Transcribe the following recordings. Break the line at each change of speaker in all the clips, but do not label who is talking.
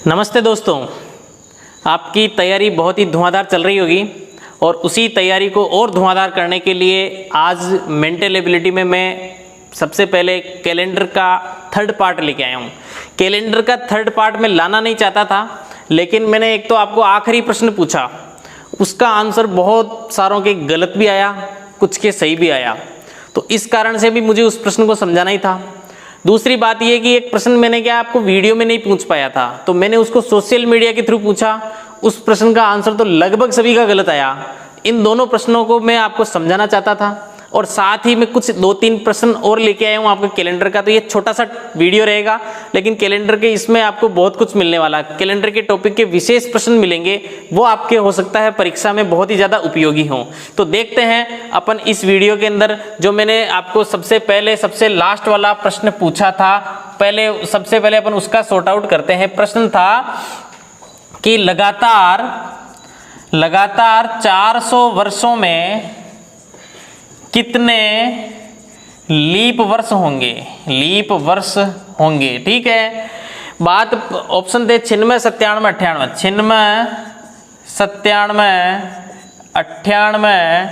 नमस्ते दोस्तों, आपकी तैयारी बहुत ही धुआंधार चल रही होगी और उसी तैयारी को और धुआंधार करने के लिए आज मेंटल एबिलिटी में मैं सबसे पहले कैलेंडर का थर्ड पार्ट लेके आया हूँ। कैलेंडर का थर्ड पार्ट मैं लाना नहीं चाहता था, लेकिन मैंने एक तो आपको आखिरी प्रश्न पूछा, उसका आंसर बहुत सारों के गलत भी आया, कुछ के सही भी आया, तो इस कारण से भी मुझे उस प्रश्न को समझाना ही था। दूसरी बात यह कि एक प्रश्न मैंने क्या आपको वीडियो में नहीं पूछ पाया था, तो मैंने उसको सोशल मीडिया के थ्रू पूछा। उस प्रश्न का आंसर तो लगभग सभी का गलत आया। इन दोनों प्रश्नों को मैं आपको समझाना चाहता था और साथ ही मैं कुछ 2-3 प्रश्न और लेके आया हूँ आपके कैलेंडर का। तो ये छोटा सा वीडियो रहेगा, लेकिन कैलेंडर के इसमें आपको बहुत कुछ मिलने वाला है। कैलेंडर के टॉपिक के विशेष प्रश्न मिलेंगे, वो आपके हो सकता है परीक्षा में बहुत ही ज़्यादा उपयोगी हों। तो देखते हैं अपन इस वीडियो के अंदर जो मैंने आपको सबसे पहले सबसे लास्ट वाला प्रश्न पूछा था, सबसे पहले अपन उसका सॉर्ट आउट करते हैं। प्रश्न था कि लगातार 400 वर्षों में कितने लीप वर्ष होंगे? लीप वर्ष होंगे, ठीक है। बात ऑप्शन थे 96, 97, 98। 96, 97, 98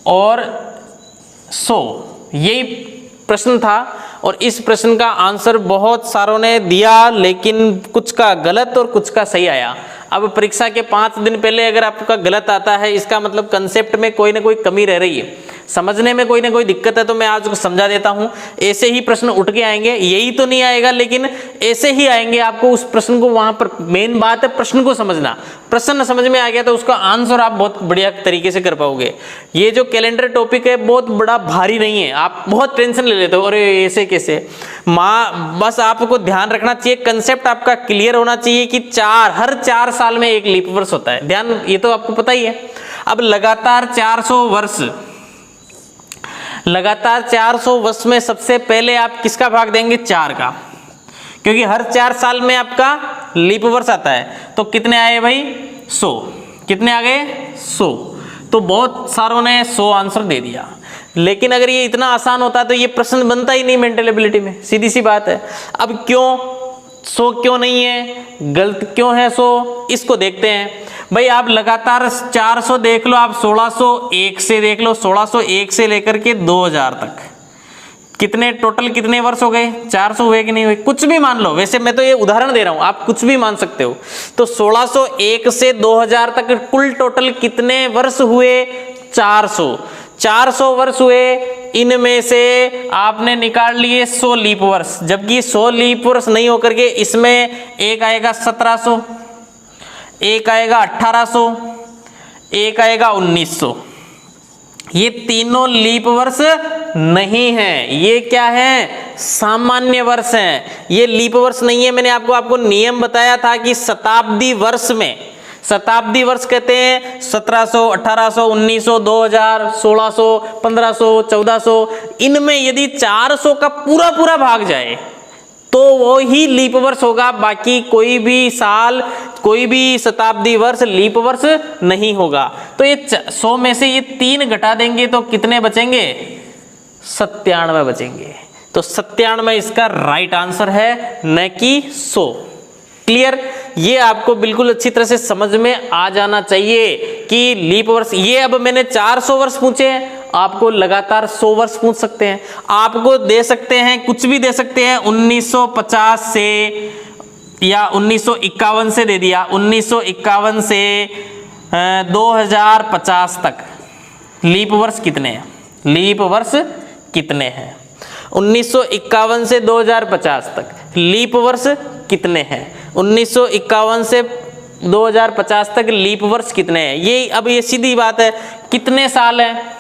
और 100, यही प्रश्न था। और इस प्रश्न का आंसर बहुत सारों ने दिया, लेकिन कुछ का गलत और कुछ का सही आया। अब परीक्षा के 5 दिन पहले अगर आपका गलत आता है, इसका मतलब कंसेप्ट में कोई ना कोई कमी रह रही है, समझने में कोई ना कोई दिक्कत है। तो मैं आज उसको समझा देता हूं। ऐसे ही प्रश्न उठ के आएंगे, यही तो नहीं आएगा, लेकिन ऐसे ही आएंगे। आपको उस प्रश्न को, वहां पर मेन बात है प्रश्न को समझना। प्रश्न समझ में आ गया तो उसका आंसर आप बहुत बढ़िया तरीके से कर पाओगे। ये जो कैलेंडर टॉपिक है बहुत बड़ा भारी नहीं है, आप बहुत टेंशन ले लेते हो, अरे ऐसे कैसे। बस आपको ध्यान रखना चाहिए, कंसेप्ट आपका क्लियर होना चाहिए कि हर 4 साल में एक लीप वर्ष होता है। ध्यान, ये तो आपको पता ही है। अब लगातार 400 वर्ष में सबसे पहले आप किसका भाग देंगे? 4 का, क्योंकि हर 4 साल में आपका लीप वर्ष आता है। तो कितने आए भाई? 100। कितने आ गए? 100। तो बहुत सारों ने 100 आंसर दे दिया। लेकिन अगर ये इतना आसान होता तो ये प्रश्न बनता ही नहीं मेंटल एबिलिटी में, सीधी सी बात है। अब क्यों 100 क्यों नहीं है, गलत क्यों है 100, इसको देखते हैं। भाई आप लगातार 400 देख लो, आप 1601 से देख लो, 1601 से लेकर के 2000 तक कितने टोटल कितने वर्ष हो गए? 400 हुए कि नहीं हुए? कुछ भी मान लो, वैसे मैं तो ये उदाहरण दे रहा हूं, आप कुछ भी मान सकते हो। तो 1601 से 2000 तक कुल टोटल कितने वर्ष हुए? 400 वर्ष हुए। इनमें से आपने निकाल लिए 100 लीप वर्ष, जबकि 100 लीप वर्ष नहीं होकर के इसमें एक आएगा 1700, एक आएगा 1800, एक आएगा 1900। ये तीनों लीप वर्ष नहीं है, ये क्या है? सामान्य वर्ष हैं। ये लीप वर्ष नहीं है। मैंने आपको नियम बताया था कि शताब्दी वर्ष में, शताब्दी वर्ष कहते हैं 1700, 1800, 1900, 2000, 1600, 1500, 1400। इनमें यदि 400 का पूरा भाग जाए तो वो ही लीप वर्ष होगा। बाकी कोई भी साल, कोई भी शताब्दी वर्ष लीप वर्ष नहीं होगा। तो ये 100 में से ये 3 घटा देंगे तो कितने बचेंगे? 97 बचेंगे। तो 97 इसका राइट आंसर है, न कि 100। क्लियर? ये आपको बिल्कुल अच्छी तरह से समझ में आ जाना चाहिए कि लीप वर्ष, ये अब मैंने 400 वर्ष पूछे हैं, आपको लगातार 100 वर्ष पूछ सकते हैं। आपको दे सकते हैं, कुछ भी दे सकते हैं, 1950 से या 1951 से दे दिया, 1951 से 2050 तक लीप वर्ष कितने हैं? लीप वर्ष कितने हैं? 1951 से 2050 तक लीप वर्ष कितने हैं? 1951 से 2050 तक लीप वर्ष कितने हैं? ये सीधी बात है। कितने साल हैं?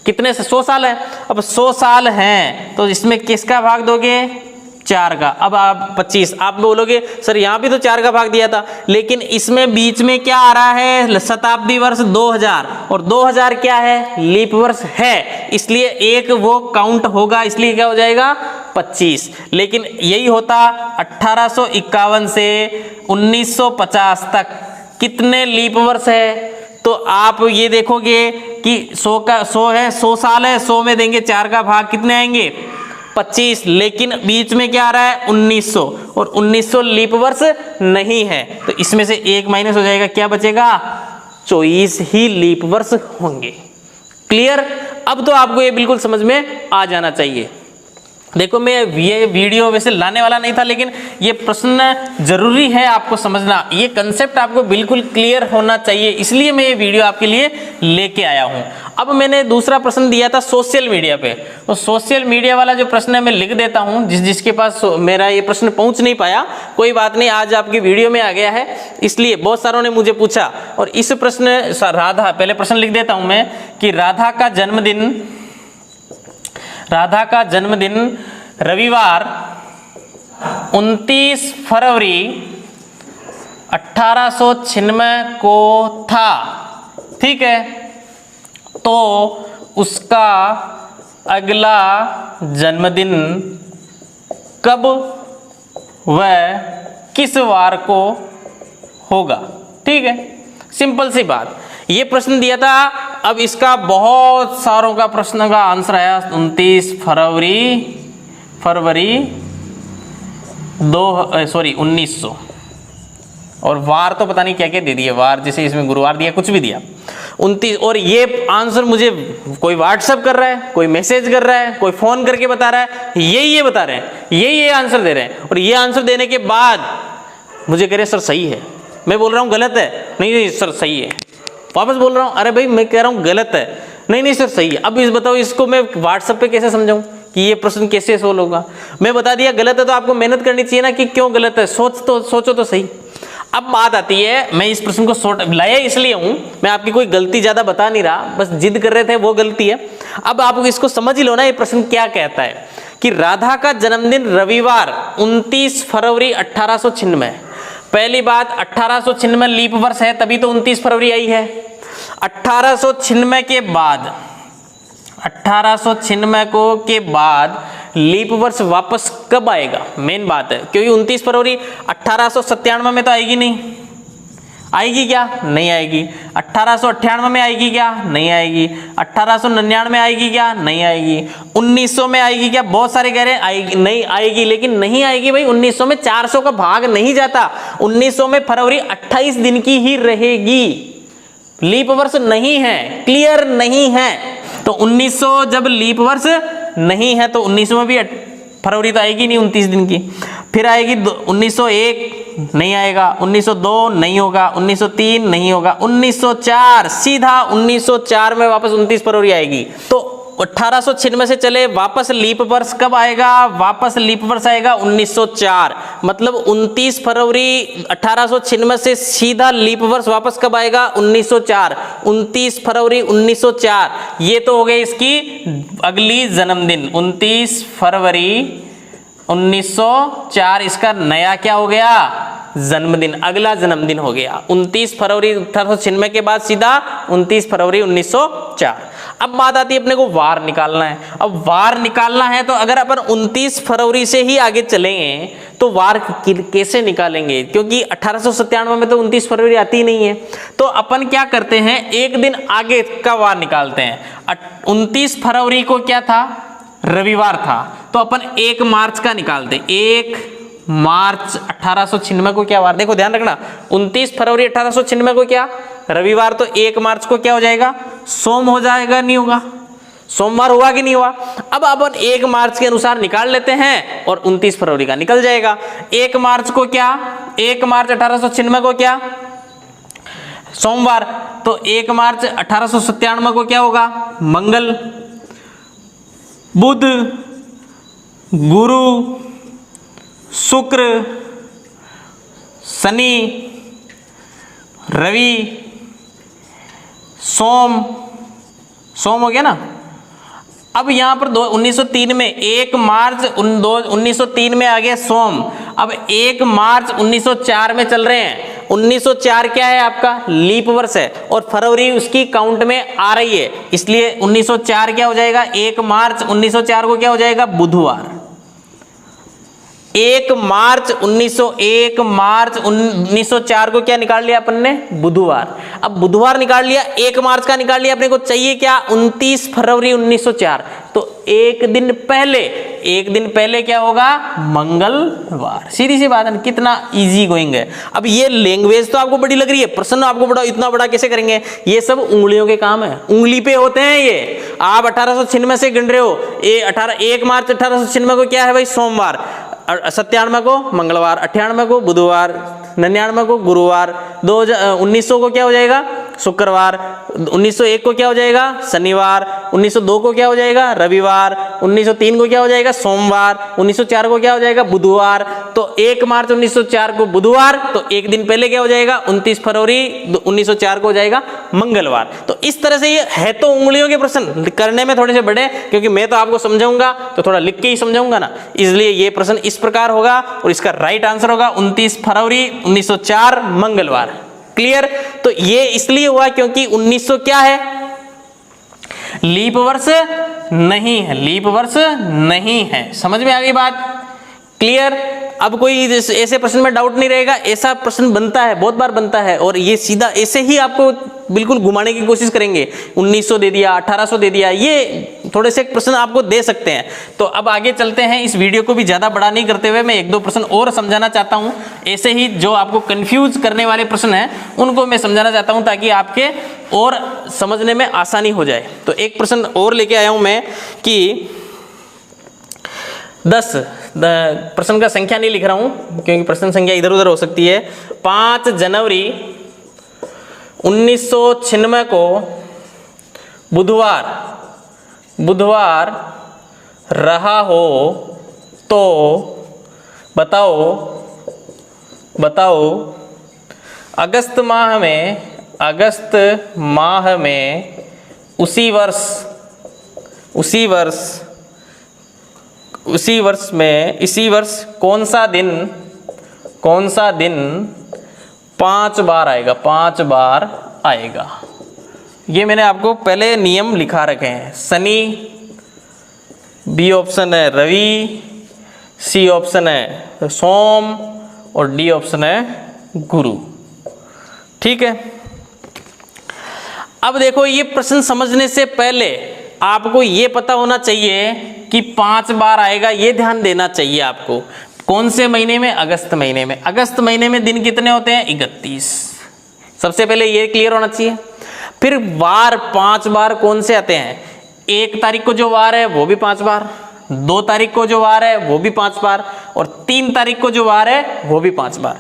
कितने से 100 साल है। अब 100 साल हैं तो इसमें किसका भाग दोगे? 4 का। अब आप 25, आप बोलोगे सर यहाँ भी तो 4 का भाग दिया था, लेकिन इसमें बीच में क्या आ रहा है? शताब्दी वर्ष 2000, और 2000 क्या है? लीप वर्ष है, इसलिए एक वो काउंट होगा, इसलिए क्या हो जाएगा? 25। लेकिन यही होता 1851 से 1950 तक कितने लीप वर्ष है? तो आप ये देखोगे कि 100 का 100 है, 100 साल है, 100 में देंगे 4 का भाग, कितने आएंगे 25, लेकिन बीच में क्या आ रहा है 1900, और 1900 लीप वर्ष नहीं है, तो इसमें से एक माइनस हो जाएगा, क्या बचेगा 24 ही लीप वर्ष होंगे। क्लियर? अब तो आपको ये बिल्कुल समझ में आ जाना चाहिए। देखो मैं ये वीडियो वैसे लाने वाला नहीं था, लेकिन ये प्रश्न जरूरी है आपको समझना, ये कंसेप्ट आपको बिल्कुल क्लियर होना चाहिए, इसलिए मैं ये वीडियो आपके लिए लेके आया हूं। अब मैंने दूसरा प्रश्न दिया था सोशल मीडिया पे, तो सोशल मीडिया वाला जो प्रश्न है मैं लिख देता हूं, जिसके पास मेरा ये प्रश्न पहुंच नहीं पाया, कोई बात नहीं, आज आपकी वीडियो में आ गया है, इसलिए बहुत सारों ने मुझे पूछा। और इस प्रश्न राधा, पहले प्रश्न लिख देता हूं मैं कि राधा का जन्मदिन रविवार 29 फरवरी 1896 को था, ठीक है, तो उसका अगला जन्मदिन कब व किस वार को होगा, ठीक है, सिंपल सी बात। ये प्रश्न दिया था, अब इसका बहुत सारों का प्रश्न का आंसर आया 29 फरवरी 1900, और वार तो पता नहीं क्या क्या दे दिया, वार जैसे इसमें गुरुवार दिया, कुछ भी दिया 29, और ये आंसर मुझे कोई व्हाट्सएप कर रहा है, कोई मैसेज कर रहा है, कोई फोन करके बता रहा है, ये बता रहे हैं, ये आंसर दे रहे हैं, और ये आंसर देने के बाद मुझे कह रहे सर सही है, मैं बोल रहा हूँ गलत है, नहीं सर सही है, वापस बोल रहा हूँ अरे भाई मैं कह रहा हूँ गलत है, नहीं सर सही है। अब इस बताओ इसको मैं व्हाट्सएप पे कैसे समझाऊं कि ये प्रश्न कैसे सोल्व होगा? मैं बता दिया गलत है, तो आपको मेहनत करनी चाहिए ना कि क्यों गलत है, सोचो तो सही। अब बात आती है, मैं इस प्रश्न को लाया इसलिए हूं, मैं आपकी कोई गलती ज्यादा बता नहीं रहा, बस जिद कर रहे थे वो गलती है। अब आप इसको समझ ही लो ना, ये प्रश्न क्या कहता है कि राधा का जन्मदिन रविवार 29 फरवरी 1896। पहली बात 1896 लीप वर्ष है, तभी तो 29 फरवरी आई है। 1896 के बाद 1896 के बाद लीप वर्ष वापस कब आएगा, मेन बात है, क्योंकि 29 फरवरी 1897 में तो आएगी नहीं, आएगी क्या? नहीं आएगी। 1898 में आएगी क्या? नहीं आएगी। 1899 में आएगी क्या? नहीं आएगी। 1900 में आएगी क्या? बहुत सारे कह रहे हैं आएगी, नहीं आएगी, लेकिन नहीं आएगी भाई। 1900 में 400 का भाग नहीं जाता। 1900 में फरवरी 28 दिन की ही रहेगी, लीप वर्ष नहीं है, क्लियर नहीं है। तो 1900 जब लीप वर्ष नहीं है तो 1900 में भी फरवरी तो आएगी नहीं 29 दिन की। फिर आएगी 1901 नहीं आएगा, 1902 नहीं होगा, 1903 नहीं होगा, 1904 सीधा 1904 में वापस 29 फरवरी आएगी। तो 1896 से चले वापस लीप वर्ष कब आएगा? वापस लीप वर्ष आएगा 1904। मतलब 29 फरवरी 1896 से सीधा लीप वर्ष वापस कब आएगा? 1904। 29 फरवरी 1904 ये तो हो गई इसकी अगली जन्मदिन। 29 फरवरी 1904 इसका नया क्या हो गया? जन्मदिन, अगला जन्मदिन हो गया। 29 फरवरी 1896 के बाद सीधा 29 फरवरी 1904। अब बात आती है अपने को वार निकालना है। अब वार निकालना है तो अगर अपन 29 फरवरी से ही आगे चलेंगे तो वार कैसे निकालेंगे? क्योंकि 1897 में तो 29 फरवरी आती ही नहीं है। तो अपन क्या करते हैं, एक दिन आगे का वार निकालते हैं। 29 फरवरी को क्या था? रविवार था। तो अपन 1 मार्च का निकालते। 1 मार्च 1896 को क्या वार? देखो ध्यान रखना, 29 फरवरी 1896 को क्या रविवार, तो 1 मार्च को क्या हो जाएगा? सोम हो जाएगा, नहीं होगा? सोमवार हुआ कि नहीं हुआ? अब अपन 1 मार्च के अनुसार निकाल लेते हैं और 29 फरवरी का निकल जाएगा। 1 मार्च को क्या? 1 मार्च 1896 को क्या? सोमवार। तो 1 मार्च 1897 को क्या होगा? मंगल, बुध, गुरु, शुक्र, शनि, रवि, सोम हो गया ना। अब यहां पर 1903 में 1 मार्च 1903 में आ गया सोम। अब 1 मार्च 1904 में चल रहे हैं। 1904 क्या है आपका? लीप वर्ष है और फरवरी उसकी काउंट में आ रही है, इसलिए 1904 क्या हो जाएगा? 1 मार्च 1904 को क्या हो जाएगा? बुधवार। 1 मार्च 1904 को क्या निकाल लिया अपन ने? बुधवार। अब बुधवार निकाल लिया, 1 मार्च का निकाल लिया, अपने को चाहिए क्या? 29 फरवरी 1904। तो एक दिन पहले क्या होगा? मंगलवार। सीधी सी बात है, कितना इजी गोइंग है। अब ये लैंग्वेज तो आपको बड़ी लग रही है, प्रश्न आपको बड़ा, इतना बड़ा कैसे करेंगे? ये सब उंगलियों के काम है, उंगली पे होते हैं ये। आप 1896 से गिन रहे हो, 1 मार्च 1896 को क्या है भाई? सोमवार। 97 को मंगलवार, 98 को बुधवार, 99 को गुरुवार, 1900 को क्या हो जाएगा? शुक्रवार, 1901 को क्या हो जाएगा? शनिवार, 1902 को क्या हो जाएगा? रविवार, 1903 को क्या हो जाएगा? सोमवार, 1904 को क्या हो जाएगा? बुधवार। तो 1 मार्च 1904 को बुधवार, तो एक दिन पहले क्या हो जाएगा? 29 फरवरी 1904 को हो जाएगा मंगलवार। तो इस तरह से ये है तो उंगलियों के प्रश्न, करने में थोड़े से बड़े, क्योंकि मैं तो आपको समझाऊंगा तो थोड़ा लिख के ही समझाऊंगा ना, इसलिए ये प्रश्न इस प्रकार होगा और इसका राइट आंसर होगा 29 फरवरी 1904 मंगलवार। क्लियर? तो ये इसलिए हुआ क्योंकि 1900 क्या है? लीप वर्ष नहीं है, लीप वर्ष नहीं है। समझ में आ गई बात? क्लियर? अब कोई ऐसे प्रश्न में डाउट नहीं रहेगा, ऐसा प्रश्न बनता है, बहुत बार बनता है, और ये सीधा ऐसे ही आपको बिल्कुल घुमाने की कोशिश करेंगे। 1900 दे दिया, 1800 दे दिया, ये थोड़े से प्रश्न आपको दे सकते हैं। तो अब आगे चलते हैं, इस वीडियो को भी ज्यादा बड़ा नहीं करते हुए मैं 1-2 प्रश्न और समझाना चाहता हूं। ऐसे ही जो आपको कंफ्यूज करने वाले प्रश्न हैं उनको मैं समझाना चाहता हूं, ताकि आपके और समझने में आसानी हो जाए। तो एक प्रश्न और लेके आया हूं मैं कि 10, प्रश्न का संख्या नहीं लिख रहा हूं क्योंकि प्रश्न संख्या इधर उधर हो सकती है। 5 जनवरी 1996 को बुधवार रहा हो तो बताओ अगस्त माह में उसी वर्ष कौन सा दिन 5 बार आएगा। ये मैंने आपको पहले नियम लिखा रखे हैं। शनि, बी ऑप्शन है रवि, सी ऑप्शन है सोम और डी ऑप्शन है गुरु। ठीक है? अब देखो, ये प्रश्न समझने से पहले आपको ये पता होना चाहिए कि 5 बार आएगा, ये ध्यान देना चाहिए आपको। कौन से महीने में? अगस्त महीने में। अगस्त महीने में दिन कितने होते हैं? 31। सबसे पहले ये क्लियर होना चाहिए। फिर वार 5 बार कौन से आते हैं? 1 तारीख को जो वार है वो भी 5 बार, 2 तारीख को जो वार है वो भी 5 बार, और 3 तारीख को जो वार है वो भी 5 बार।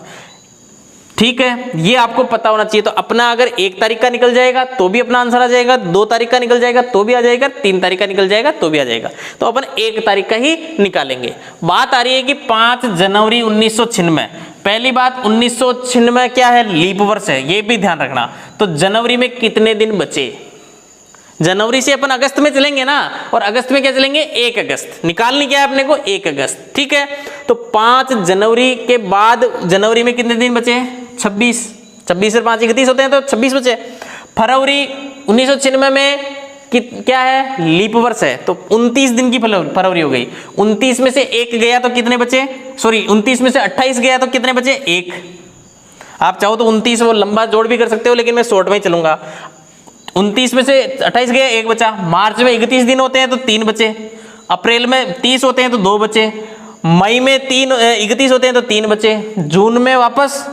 ठीक है? ये आपको पता होना चाहिए। तो अपना अगर 1 तारीख का निकल जाएगा तो भी अपना आंसर आ जाएगा, 2 तारीख का निकल जाएगा तो भी आ जाएगा, 3 तारीख का निकल जाएगा तो भी आ जाएगा। तो अपन 1 तारीख का ही निकालेंगे। बात आ रही है कि 5 जनवरी 1996। पहली बात, 1996 क्या है? लीप वर्ष है, ये भी ध्यान रखना। तो जनवरी में कितने दिन बचे? जनवरी से अपन अगस्त में चलेंगे ना, और अगस्त में क्या चलेंगे? 1 अगस्त। निकालनी क्या है अपने को? 1 अगस्त। ठीक है? तो 5 जनवरी के बाद जनवरी में कितने दिन बचे? 26 से 5 31 होते हैं, तो 26 बचे। फरवरी 1996 में क्या है? लीप वर्ष है, तो 29 दिन की फरवरी हो गई। 29 में से 1 गया तो कितने बचे? 29 में से 28 गया तो कितने बचे? 1। आप चाहो तो 29 वो लंबा जोड़ भी कर सकते हो, लेकिन मैं शॉर्ट में ही चलूंगा। 29 में से 28 गया, 1 बचा। मार्च में 31 दिन होते हैं तो 3 बचे। अप्रैल में 30 होते हैं तो 2 बचे। मई में 31 होते हैं तो 3 बचे। जून में वापस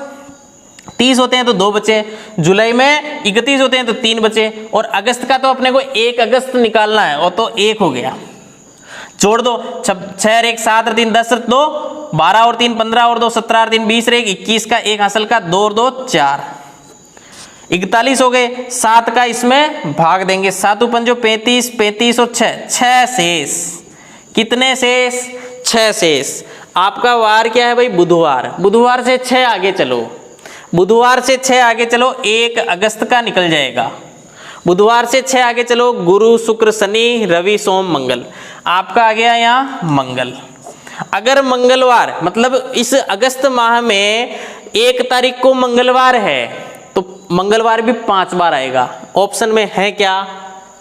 30 होते हैं तो 2 बचे। जुलाई में 31 होते हैं तो 3 बचे। और अगस्त का तो अपने को 1 अगस्त निकालना है, और तो 1 हो गया। जोड़ दो, 6 और 1 7 और 3 10 और 2 12 और 3 15 और 2 17 और 3 20 और 1 21 का 1 हासिल का 2 और 2 4 41 हो गए। 7 का इसमें भाग देंगे, 7 पंजो 35 35 और 6 शेष। कितने शेष? 6 शेष। आपका वार क्या है भाई? बुधवार। बुधवार से 6 आगे चलो, बुधवार से 6 आगे चलो, 1 अगस्त का निकल जाएगा। बुधवार से 6 आगे चलो, गुरु शुक्र शनि रवि सोम मंगल। आपका आ गया यहाँ मंगल। अगर मंगलवार, मतलब इस अगस्त माह में 1 तारीख को मंगलवार है, तो मंगलवार भी 5 बार आएगा। ऑप्शन में है क्या?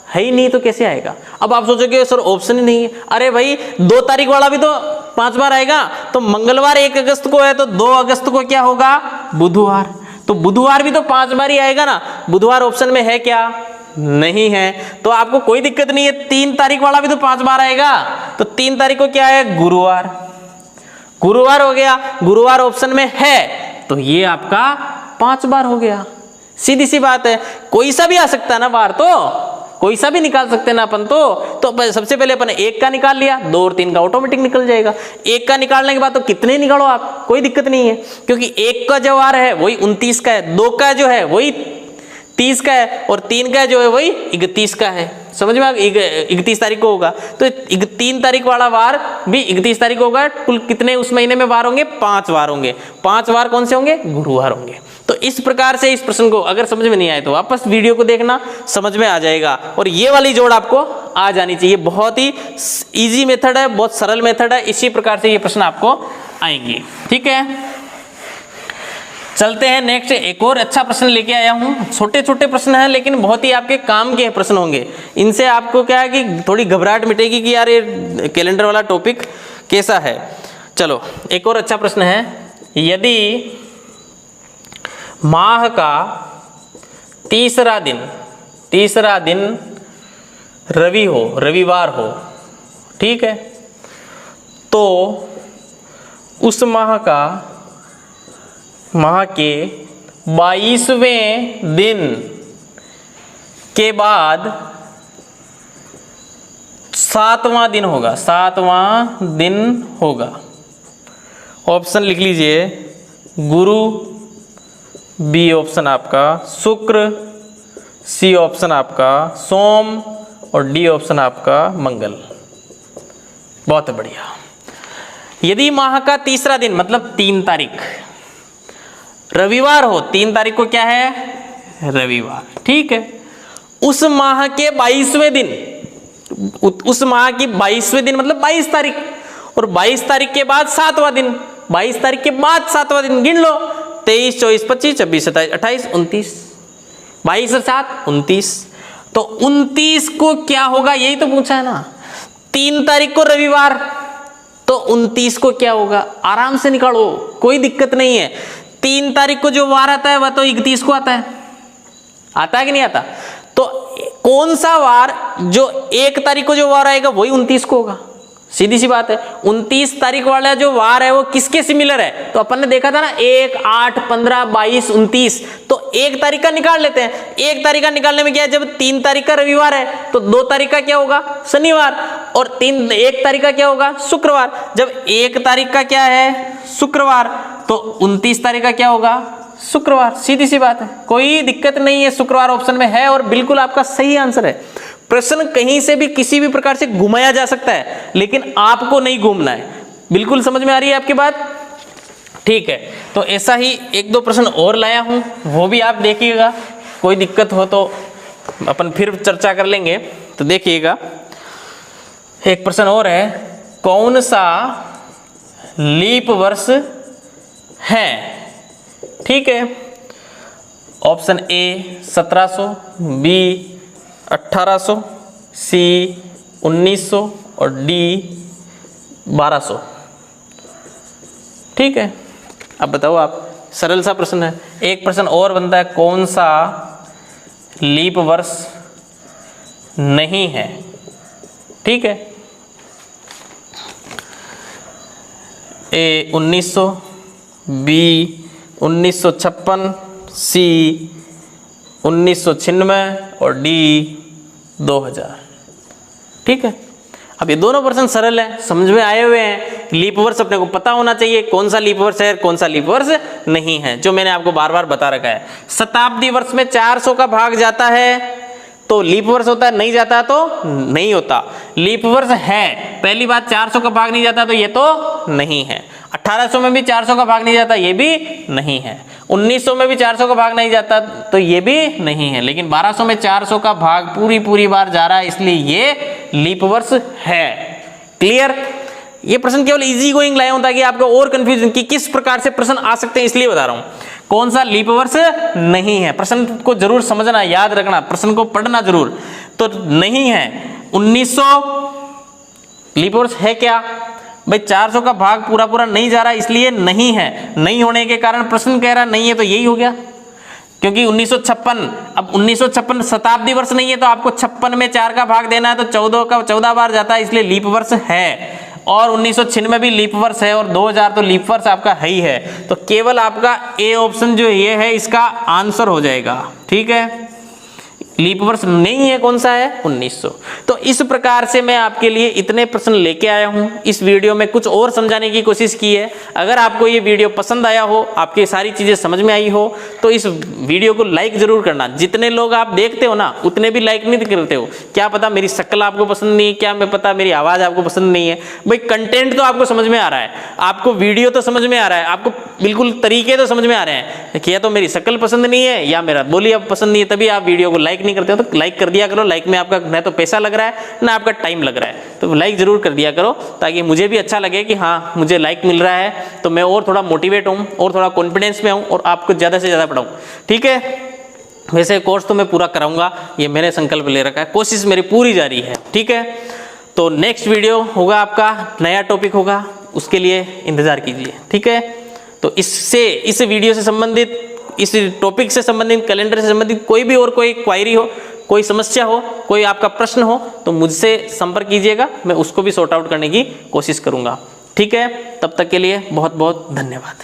है ही नहीं, तो कैसे आएगा? अब आप सोचोगे सर ऑप्शन ही नहीं है। अरे भाई 2 तारीख वाला भी तो 5 बार आएगा। तो मंगलवार 1 अगस्त को है तो 2 अगस्त को क्या होगा, बुधवार। तो बुधवार भी तो 5 बार ही आएगा ना। बुधवार ऑप्शन में है क्या, नहीं है। तो आपको कोई दिक्कत नहीं है, 3 तारीख वाला भी तो 5 बार आएगा। तो 3 तारीख को क्या है, गुरुवार। गुरुवार हो गया, गुरुवार ऑप्शन में है तो ये आपका 5 बार हो गया। सीधी सी बात है, कोई सा भी आ सकता है ना बार, तो कोई सा भी निकाल सकते हैं ना अपन। तो सबसे पहले अपन 1 का निकाल लिया, 2 और 3 का ऑटोमेटिक निकल जाएगा। 1 का निकालने के बाद तो कितने निकालो आप, कोई दिक्कत नहीं है, क्योंकि 1 का जो वार है वही 29 का है, 2 का जो है वही 30 का है और 3 का जो है वही 31 का है। समझ में आ, 31 तारीख को होगा। तो 3 तारीख वाला वार भी 31 तारीख को होगा। कुल कितने उस महीने में वार होंगे, 5 वार होंगे। 5 वार कौन से होंगे, गुरुवार होंगे। तो इस प्रकार से इस प्रश्न को अगर समझ में नहीं आए तो वापस वीडियो को देखना, समझ में आ जाएगा। और ये वाली जोड़ आपको आ जानी चाहिए। बहुत ही इजी मेथड है, बहुत सरल मेथड है। इसी प्रकार से ये प्रश्न आपको आएंगे। ठीक है, चलते हैं नेक्स्ट। एक और अच्छा प्रश्न लेके आया हूं। छोटे छोटे प्रश्न हैं लेकिन बहुत ही आपके काम के प्रश्न होंगे। इनसे आपको क्या है कि थोड़ी घबराहट मिटेगी कि यार ये कैलेंडर वाला टॉपिक कैसा है। चलो एक और अच्छा प्रश्न है। यदि माह का तीसरा दिन रवि हो, रविवार हो, ठीक है, तो उस माह के 22वें दिन के बाद 7वां दिन होगा, 7वां दिन होगा। ऑप्शन लिख लीजिए, गुरु बी ऑप्शन आपका, शुक्र सी ऑप्शन आपका, सोम और डी ऑप्शन आपका मंगल। बहुत बढ़िया। यदि माह का तीसरा दिन मतलब 3 तारीख रविवार हो, 3 तारीख को क्या है, रविवार, ठीक है, उस माह के 22वें दिन, उस माह की 22वें दिन मतलब 22 तारीख, और 22 तारीख के बाद 7वां दिन, 22 तारीख के बाद 7वां दिन गिन लो, 23, 24, 25, 26, 27, 28, 29, 22 और 7, 29। तो 29 को क्या होगा, यही तो पूछा है ना। 3 तारीख को रविवार, तो 29 को क्या होगा, आराम से निकालो, कोई दिक्कत नहीं है। 3 तारीख को जो वार आता है वह तो 31 को आता है कि नहीं आता। तो कौन सा वार, जो 1 तारीख को जो वार आएगा वही 29 को होगा। सीधी सी बात है। 29 तारीख वाला जो वार है वो किसके सिमिलर है, तो अपन ने देखा था ना 1, 8, 15, 22, 29। तो 1 तारीख का निकाल लेते हैं। 1 तारीख का निकालने में क्या है, जब 3 तारीख का रविवार है तो 2 तारीख का क्या होगा, शनिवार, और 1 तारीख का क्या होगा, शुक्रवार। जब 1 तारीख का क्या है, शुक्रवार, तो 29 तारीख का क्या होगा, शुक्रवार। सीधी सी बात है, कोई दिक्कत नहीं है। शुक्रवार ऑप्शन में है और बिल्कुल आपका सही आंसर है। प्रश्न कहीं से भी किसी भी प्रकार से घुमाया जा सकता है, लेकिन आपको नहीं घूमना है। बिल्कुल समझ में आ रही है आपकी बात, ठीक है। तो ऐसा ही 1-2 प्रश्न और लाया हूं, वो भी आप देखिएगा। कोई दिक्कत हो तो अपन फिर चर्चा कर लेंगे। तो देखिएगा, एक प्रश्न और है, कौन सा लीप वर्ष है, ठीक है। ऑप्शन ए 1700, बी 1800, सी 1900 और डी 1200, ठीक है। अब बताओ आप, सरल सा प्रश्न है। एक प्रश्न और बनता है, कौन सा लीप वर्ष नहीं है, ठीक है। ए 1900, बी 1956, सी 1996 और डी 2000, ठीक है। अब ये दोनों प्रश्न सरल है, समझ में आए हुए हैं। लीप वर्ष अपने को पता होना चाहिए, कौन सा लीप वर्ष है, कौन सा लीप वर्ष नहीं है, जो मैंने आपको बार बार बता रखा है। शताब्दी वर्ष में 400 का भाग जाता है तो लीप वर्ष होता है, नहीं जाता तो नहीं होता। लीप वर्ष है, पहली बात 400 का भाग नहीं जाता तो ये तो नहीं है। 1800 में भी 400 का भाग नहीं जाता, ये भी नहीं है। 1900 में भी 400 का भाग नहीं जाता तो ये भी नहीं है। लेकिन 1200 में 400 का भाग पूरी बार जा रहा है, इसलिए ये लीप वर्ष है। क्लियर। ये प्रश्न केवल इजी गोइंग लाया हूं ताकि आपको और कंफ्यूजन कि किस प्रकार से प्रश्न आ सकते हैं, इसलिए बता रहा हूं। कौन सा लीप वर्ष नहीं है, प्रश्न को जरूर समझना, याद रखना, प्रश्न को पढ़ना जरूर। तो नहीं है 1900 लीप वर्ष है क्या, भाई 400 का भाग पूरा पूरा नहीं जा रहा इसलिए नहीं है, नहीं होने के कारण प्रश्न कह रहा नहीं है, तो यही हो गया। क्योंकि 1956, अब 1956 शताब्दी वर्ष नहीं है, तो आपको 56 में 4 का भाग देना है, तो 14 का 14 बार जाता है, इसलिए लीप वर्ष है। और 1996 भी लीप वर्ष है, और 2000 तो लीप वर्ष आपका है ही है। तो केवल आपका ए ऑप्शन जो ये है इसका आंसर हो जाएगा। ठीक है, लीप वर्ष नहीं है, कौन सा है, 1900। तो इस प्रकार से मैं आपके लिए इतने प्रश्न लेके आया हूं। इस वीडियो में कुछ और समझाने की कोशिश की है। अगर आपको ये वीडियो पसंद आया हो, आपकी सारी चीजें समझ में आई हो, तो इस वीडियो को लाइक जरूर करना। जितने लोग आप देखते हो ना, उतने भी लाइक नहीं करते हो। क्या पता मेरी शक्ल आपको पसंद नहीं है, क्या मैं पता मेरी आवाज आपको पसंद नहीं है। भाई कंटेंट तो आपको समझ में आ रहा है, आपको वीडियो तो समझ में आ रहा है, आपको बिल्कुल तरीके तो समझ में आ रहे हैं, या तो मेरी शक्ल पसंद नहीं है या मेरा बोली आप पसंद नहीं है, तभी आप वीडियो को लाइक नहीं करते हो। तो लाइक कर दिया करो। लाइक में आपका न तो पैसा लग रहा है ना आपका टाइम लग रहा है, तो लाइक जरूर कर दिया करो, ताकि मुझे भी अच्छा लगे कि हाँ मुझे लाइक मिल रहा है, तो मैं और थोड़ा मोटिवेट हूँ और थोड़ा कॉन्फिडेंस में हूँ और आपको ज़्यादा से ज़्यादा पढ़ाऊँ। ठीक है, वैसे कोर्स तो मैं पूरा कराऊंगा, ये मैंने संकल्प ले रखा है, कोशिश मेरी पूरी जारी है। ठीक है, तो नेक्स्ट वीडियो होगा आपका, नया टॉपिक होगा, उसके लिए इंतज़ार कीजिए। ठीक है, तो इस वीडियो से संबंधित, इस टॉपिक से संबंधित, कैलेंडर से संबंधित कोई भी और कोई क्वायरी हो, कोई समस्या हो, कोई आपका प्रश्न हो, तो मुझसे संपर्क कीजिएगा, मैं उसको भी सॉर्ट आउट करने की कोशिश करूंगा। ठीक है, तब तक के लिए बहुत बहुत धन्यवाद।